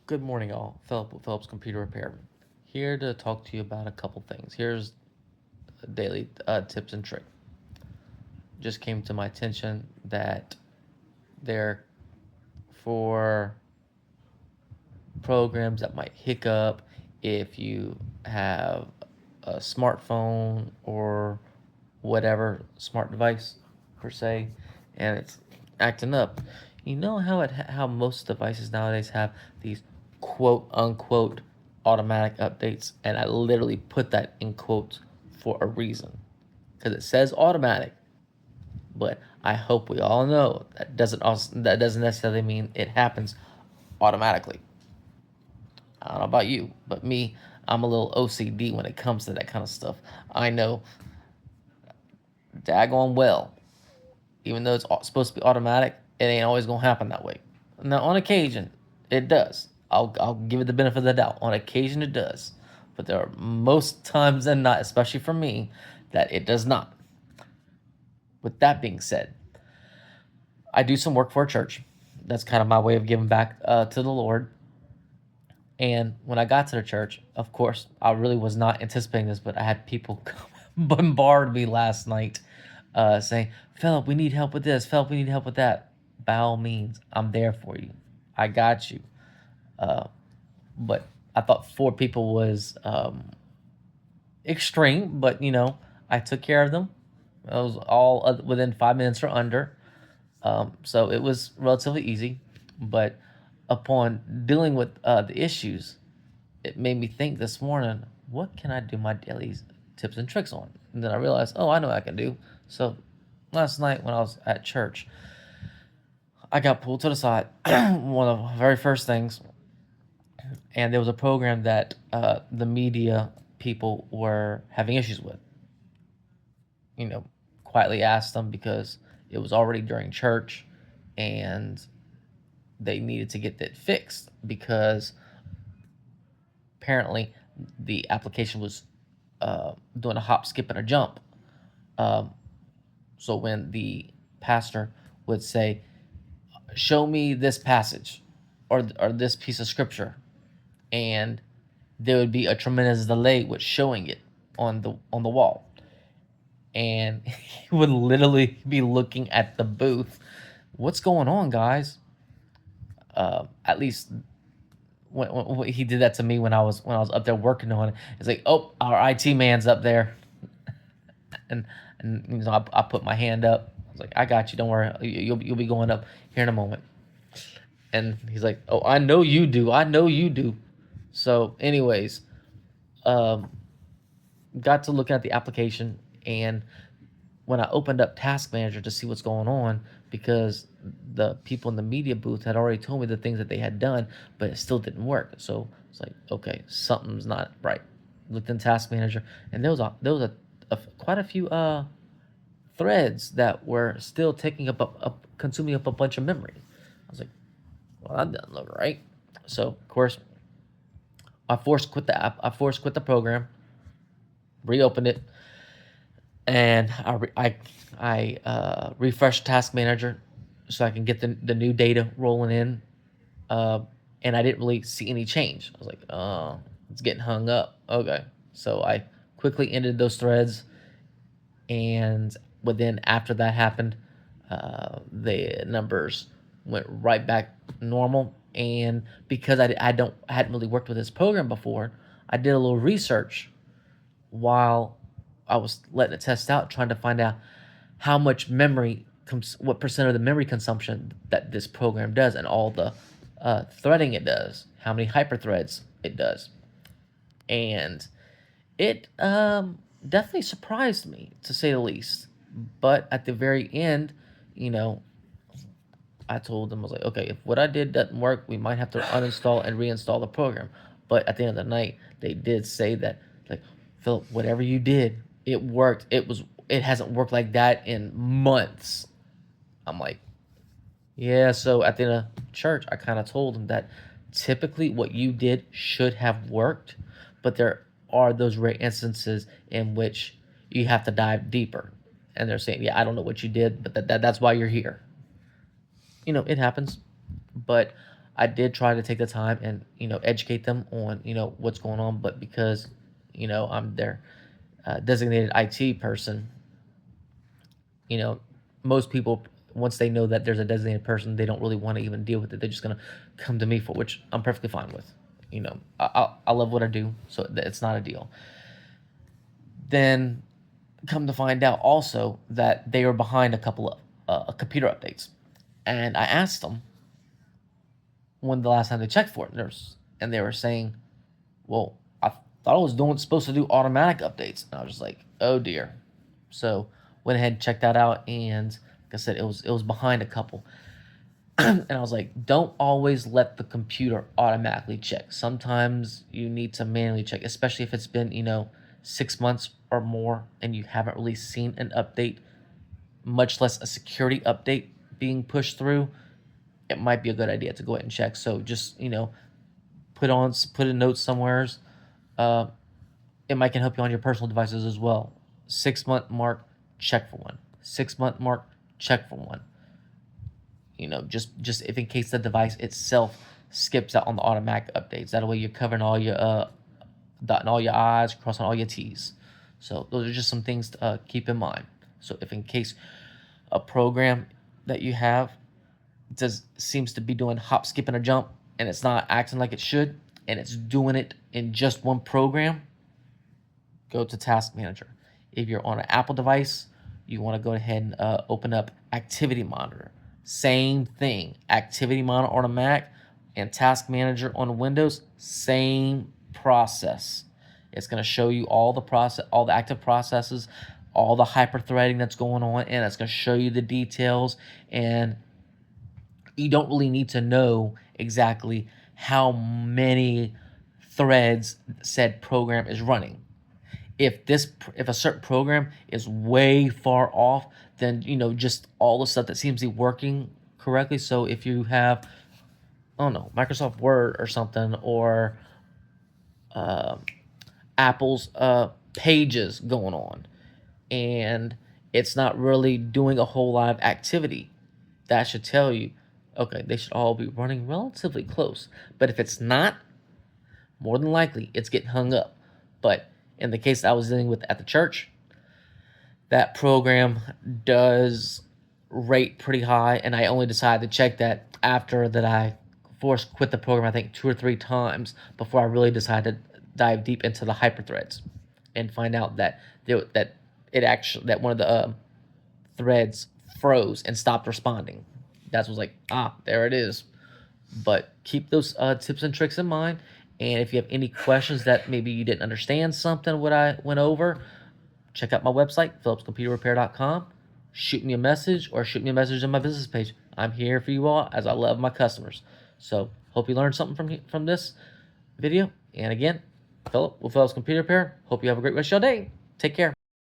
Good morning, all. Philip with Phillips Computer Repair. Here to talk to you about a couple things. Here's a daily tips and trick. Just came to my attention that there for programs that might hiccup if you have a smartphone or whatever smart device per se, and it's acting up. You know how most devices nowadays have these quote unquote automatic updates, and I literally put that in quotes for a reason because it says automatic, but I hope we all know that doesn't necessarily mean it happens automatically. I don't know about you, but me, I'm a little OCD when it comes to that kind of stuff. I know daggone well, even though it's supposed to be automatic, it ain't always gonna happen that way. Now, on occasion, it does. I'll give it the benefit of the doubt. On occasion, it does, but there are most times than not, especially for me, that it does not. With that being said, I do some work for a church. That's kind of my way of giving back to the Lord. And when I got to the church, of course, I really was not anticipating this, but I had people bombard me last night saying, Philip, we need help with this. Philip, we need help with that. By all means, I'm there for you. I got you. But I thought four people was extreme, but I took care of them. It was all within 5 minutes or under. So it was relatively easy. But upon dealing with the issues, it made me think this morning, what can I do my daily tips and tricks on? And then I realized, oh, I know what I can do. So last night when I was at church, I got pulled to the side. One of the very first things, and there was a program that the media people were having issues with. Quietly asked them because it was already during church, and they needed to get that fixed because apparently the application was doing a hop, skip, and a jump. Um, so when the pastor would say, "Show me this passage," or this piece of scripture, and there would be a tremendous delay with showing it on the wall, and he would literally be looking at the booth. What's going on, guys? At least when he did that to me when I was up there working on it. It's like, oh, our IT man's up there, and I put my hand up. I was like, I got you. Don't worry. You'll be going up here in a moment. And he's like, oh, I know you do. I know you do. So, anyways, um, got to look at the application, and when I opened up Task Manager to see what's going on, because the people in the media booth had already told me the things that they had done, but it still didn't work. So it's like, okay, something's not right. Looked in Task Manager, and there was quite a few threads that were still taking up consuming up a bunch of memory. I was like, well, that doesn't look right. So of course, I forced quit the app. I forced quit the program, reopened it, and I refreshed Task Manager so I can get the new data rolling in. Uh, and I didn't really see any change. I was like, oh, it's getting hung up. Okay, so I quickly ended those threads, and within after that happened, the numbers went right back normal. And because I hadn't really worked with this program before, I did a little research while I was letting it test out, trying to find out how much memory what percent of the memory consumption that this program does, and all the threading it does, how many hyperthreads it does, and it definitely surprised me to say the least. But at the very end, you know, I told them, I was like, okay, if what I did doesn't work, we might have to uninstall and reinstall the program. But at the end of the night, they did say that, like, Philip, whatever you did, it worked. It hasn't worked like that in months. I'm like, yeah. So at the end of church, I kind of told them that typically what you did should have worked, but there are those rare instances in which you have to dive deeper. And they're saying, yeah, I don't know what you did, but that's why you're here. It happens. But I did try to take the time and, educate them on, what's going on, but because, I'm their designated IT person, most people, once they know that there's a designated person, they don't really want to even deal with it. They're just going to come to me for, which I'm perfectly fine with. I love what I do, so it's not a deal. Then come to find out also that they were behind a couple of computer updates. And I asked them when the last time they checked for it, and they were saying, well, I thought I was supposed to do automatic updates. And I was just like, oh dear. So went ahead and checked that out, and like I said, it was behind a couple. And I was like, don't always let the computer automatically check. Sometimes you need to manually check, especially if it's been 6 months or more and you haven't really seen an update, much less a security update being pushed through. It might be a good idea to go ahead and check. So just put a note somewhere. It might can help you on your personal devices as well. 6-month mark, check for one. 6-month mark, check for one. Just if in case the device itself skips out on the automatic updates. That way you're covering all your dotting all your I's, crossing all your T's. So those are just some things to keep in mind. So if in case a program that you have seems to be doing hop, skip, and a jump, and it's not acting like it should, and it's doing it in just one program, go to Task Manager. If you're on an Apple device, you want to go ahead and open up Activity Monitor. Same thing. Activity Monitor on a Mac and Task Manager on Windows, same process. It's going to show you all the active processes, all the hyper-threading that's going on, and it's going to show you the details. And you don't really need to know exactly how many threads said program is running. If a certain program is way far off, then just all the stuff that seems to be working correctly. So if you have, I don't know, Microsoft Word or something, or Apple's Pages going on, and it's not really doing a whole lot of activity, that should tell you, okay, they should all be running relatively close. But if it's not, more than likely it's getting hung up. But in the case I was dealing with at the church, that program does rate pretty high, and I only decided to check that after that I forced quit the program, I think 2 or 3 times before I really decided to dive deep into the hyperthreads and find out that one of the threads froze and stopped responding. That was like, there it is. But keep those tips and tricks in mind. And if you have any questions that maybe you didn't understand something what I went over, check out my website, phillipscomputerrepair.com. Shoot me a message or shoot me a message on my business page. I'm here for you all, as I love my customers. So hope you learned something from this video. And again, Philip with Phillips Computer Repair. Hope you have a great rest of your day. Take care.